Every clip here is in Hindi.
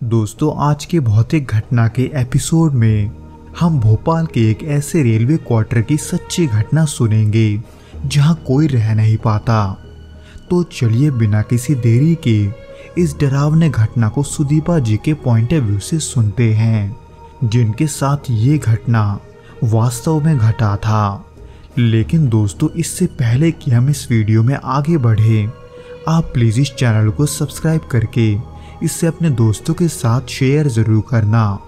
दोस्तों, आज के भौतिक घटना के एपिसोड में हम भोपाल के एक ऐसे रेलवे क्वार्टर की सच्ची घटना सुनेंगे जहां कोई रह नहीं पाता। तो चलिए बिना किसी देरी के इस डरावने घटना को सुदीपा जी के पॉइंट ऑफ व्यू से सुनते हैं, जिनके साथ ये घटना वास्तव में घटा था। लेकिन दोस्तों, इससे पहले कि हम इस वीडियो में आगे बढ़े, आप प्लीज़ इस चैनल को सब्सक्राइब करके इसे अपने दोस्तों के साथ शेयर ज़रूर करना,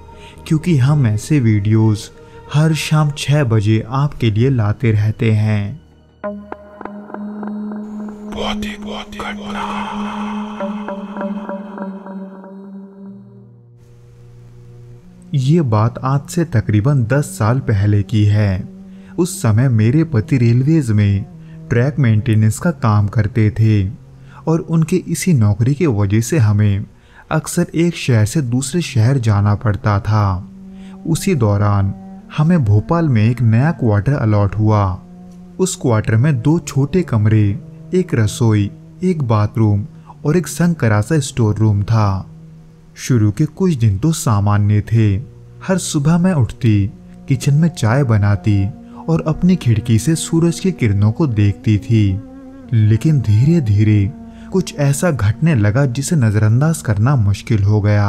क्योंकि हम ऐसे वीडियोस हर शाम 6 बजे आपके लिए लाते रहते हैं। ये बात आज से तकरीबन 10 साल पहले की है। उस समय मेरे पति रेलवेज में ट्रैक मेंटेनेंस का काम करते थे और उनके इसी नौकरी की वजह से हमें अक्सर एक शहर से दूसरे शहर जाना पड़ता था। उसी दौरान हमें भोपाल में एक नया क्वार्टर अलॉट हुआ। उस क्वार्टर में 2 छोटे कमरे, एक रसोई, एक बाथरूम और एक संकरा सा स्टोर रूम था। शुरू के कुछ दिन तो सामान्य थे। हर सुबह मैं उठती, किचन में चाय बनाती और अपनी खिड़की से सूरज की किरणों को देखती थी। लेकिन धीरे धीरे कुछ ऐसा घटने लगा जिसे नज़रअंदाज करना मुश्किल हो गया।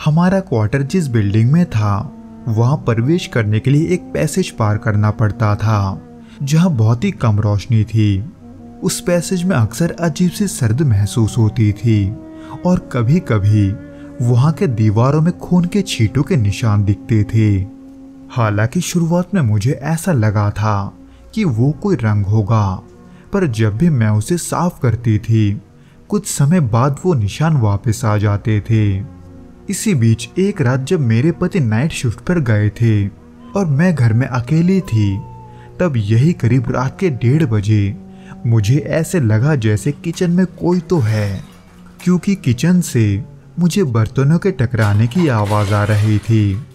हमारा क्वार्टर जिस बिल्डिंग में था, वहां प्रवेश करने के लिए एक पैसेज पार करना पड़ता था, जहां बहुत ही कम रोशनी थी। उस पैसेज में अक्सर अजीब सी सर्द महसूस होती थी और कभी कभी वहां के दीवारों में खून के छींटों के निशान दिखते थे। हालांकि शुरुआत में मुझे ऐसा लगा था कि वो कोई रंग होगा, पर जब भी मैं उसे साफ करती थी, कुछ समय बाद वो निशान वापस आ जाते थे। इसी बीच एक रात जब मेरे पति नाइट शिफ्ट पर गए थे और मैं घर में अकेली थी, तब यही करीब रात के 1:30 बजे मुझे ऐसे लगा जैसे किचन में कोई तो है, क्योंकि किचन से मुझे बर्तनों के टकराने की आवाज़ आ रही थी।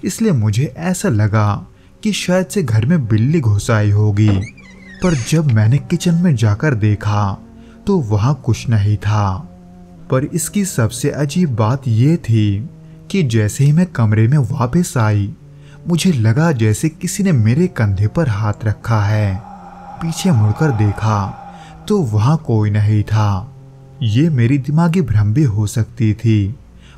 इसलिए मुझे ऐसा लगा कि शायद से घर में बिल्ली घुस आई होगी। पर जब मैंने किचन में जाकर देखा तो वहां कुछ नहीं था। पर इसकी सबसे अजीब बात यह थी कि जैसे ही मैं कमरे में वापस आई, मुझे लगा जैसे किसी ने मेरे कंधे पर हाथ रखा है। पीछे मुड़कर देखा तो वहां कोई नहीं था। ये मेरी दिमागी भ्रम भी हो सकती थी,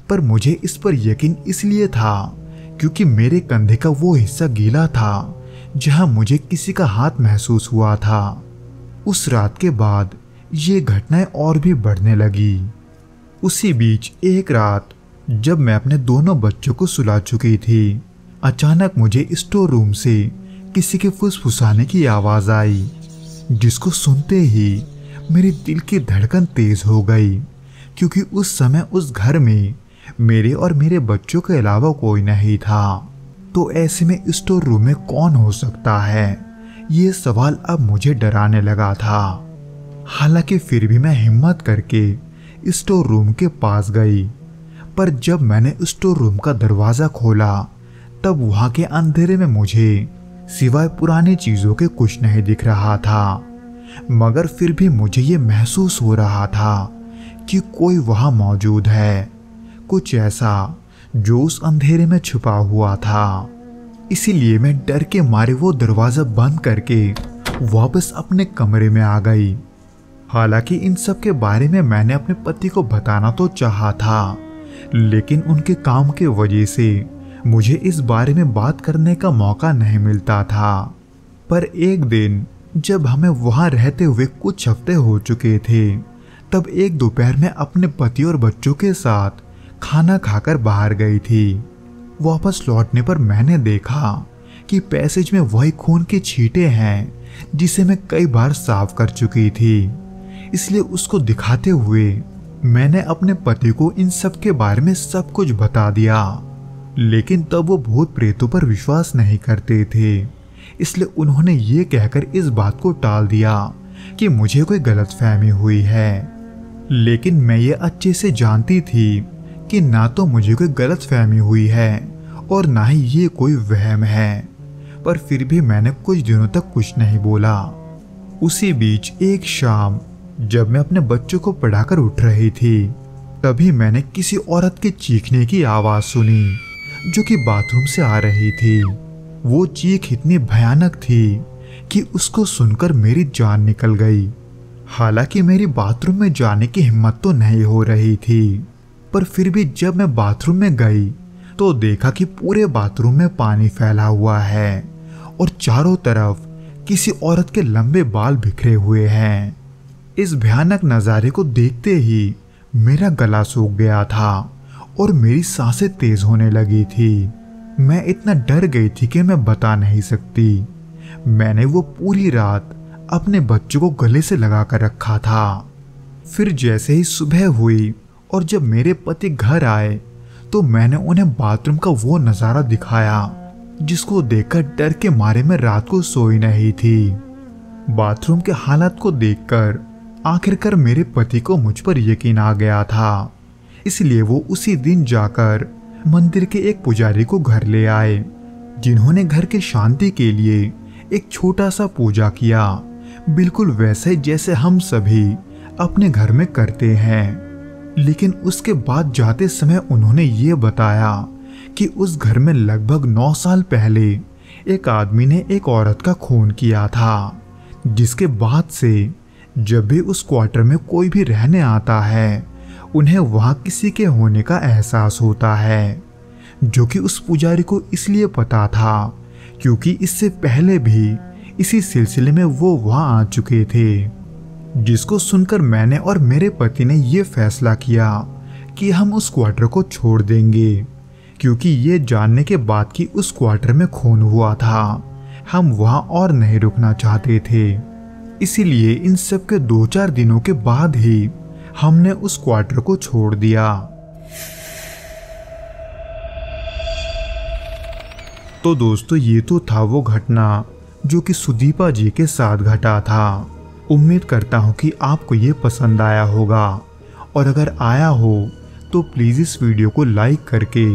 पर मुझे इस पर यकीन इसलिए था क्योंकि मेरे कंधे का वो हिस्सा गीला था जहां मुझे किसी का हाथ महसूस हुआ था। उस रात के बाद ये घटनाएं और भी बढ़ने लगी। उसी बीच एक रात जब मैं अपने दोनों बच्चों को सुला चुकी थी, अचानक मुझे स्टोर रूम से किसी के फुसफुसाने की आवाज आई, जिसको सुनते ही मेरे दिल की धड़कन तेज हो गई, क्योंकि उस समय उस घर में मेरे और मेरे बच्चों के अलावा कोई नहीं था। तो ऐसे में स्टोर रूम में कौन हो सकता है? ये सवाल अब मुझे डराने लगा था। हालांकि फिर भी मैं हिम्मत करके स्टोर रूम के पास गई, पर जब मैंने स्टोर रूम का दरवाज़ा खोला तब वहां के अंधेरे में मुझे सिवाय पुरानी चीज़ों के कुछ नहीं दिख रहा था। मगर फिर भी मुझे ये महसूस हो रहा था कि कोई वहां मौजूद है, कुछ ऐसा जो उस अंधेरे में छुपा हुआ था। इसीलिए मैं डर के मारे वो दरवाज़ा बंद करके वापस अपने कमरे में आ गई। हालांकि इन सब के बारे में मैंने अपने पति को बताना तो चाहा था, लेकिन उनके काम के वजह से मुझे इस बारे में बात करने का मौका नहीं मिलता था। पर एक दिन जब हमें वहां रहते हुए कुछ हफ्ते हो चुके थे, तब एक दोपहर में अपने पति और बच्चों के साथ खाना खाकर बाहर गई थी। वापस लौटने पर मैंने देखा कि पैसेज में वही खून के छींटे हैं जिसे मैं कई बार साफ कर चुकी थी। इसलिए उसको दिखाते हुए मैंने अपने पति को इन सब के बारे में सब कुछ बता दिया। लेकिन तब वो भूत प्रेतों पर विश्वास नहीं करते थे, इसलिए उन्होंने ये कहकर इस बात को टाल दिया कि मुझे कोई गलतफहमी हुई है। लेकिन मैं ये अच्छे से जानती थी कि ना तो मुझे कोई गलतफहमी हुई है और ना ही ये कोई वहम है, पर फिर भी मैंने कुछ दिनों तक कुछ नहीं बोला। उसी बीच एक शाम जब मैं अपने बच्चों को पढ़ाकर उठ रही थी, तभी मैंने किसी औरत के चीखने की आवाज सुनी जो कि बाथरूम से आ रही थी। वो चीख इतनी भयानक थी कि उसको सुनकर मेरी जान निकल गई। हालांकि मेरी बाथरूम में जाने की हिम्मत तो नहीं हो रही थी, पर फिर भी जब मैं बाथरूम में गई तो देखा कि पूरे बाथरूम में पानी फैला हुआ है और चारों तरफ किसी औरत के लंबे बाल बिखरे हुए हैं। इस भयानक नज़ारे को देखते ही मेरा गला सूख गया था और मेरी सांसें तेज होने लगी थी। मैं इतना डर गई थी कि मैं बता नहीं सकती। मैंने वो पूरी रात अपने बच्चों को गले से लगा कर रखा था। फिर जैसे ही सुबह हुई और जब मेरे पति घर आए तो मैंने उन्हें बाथरूम का वो नज़ारा दिखाया जिसको देखकर डर के मारे मैं रात को सोई नहीं थी। बाथरूम के हालात को देखकर आखिरकार मेरे पति को मुझ पर यकीन आ गया था, इसलिए वो उसी दिन जाकर मंदिर के एक पुजारी को घर ले आए, जिन्होंने घर के शांति के लिए एक छोटा सा पूजा किया, बिल्कुल वैसे जैसे हम सभी अपने घर में करते हैं। लेकिन उसके बाद जाते समय उन्होंने ये बताया कि उस घर में लगभग 9 साल पहले एक आदमी ने एक औरत का खून किया था, जिसके बाद से जब भी उस क्वार्टर में कोई भी रहने आता है उन्हें वहां किसी के होने का एहसास होता है, जो कि उस पुजारी को इसलिए पता था क्योंकि इससे पहले भी इसी सिलसिले में वो वहां आ चुके थे। जिसको सुनकर मैंने और मेरे पति ने ये फैसला किया कि हम उस क्वार्टर को छोड़ देंगे, क्योंकि ये जानने के बाद कि उस क्वार्टर में खून हुआ था हम वहां और नहीं रुकना चाहते थे। इसीलिए इन सब के 2-4 दिनों के बाद ही हमने उस क्वार्टर को छोड़ दिया। तो दोस्तों, ये तो था वो घटना जो कि सुदीपा जी के साथ घटा था। उम्मीद करता हूँ कि आपको ये पसंद आया होगा, और अगर आया हो तो प्लीज़ इस वीडियो को लाइक करके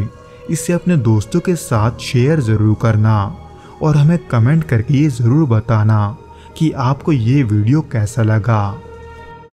इसे अपने दोस्तों के साथ शेयर ज़रूर करना और हमें कमेंट करके ये ज़रूर बताना कि आपको ये वीडियो कैसा लगा।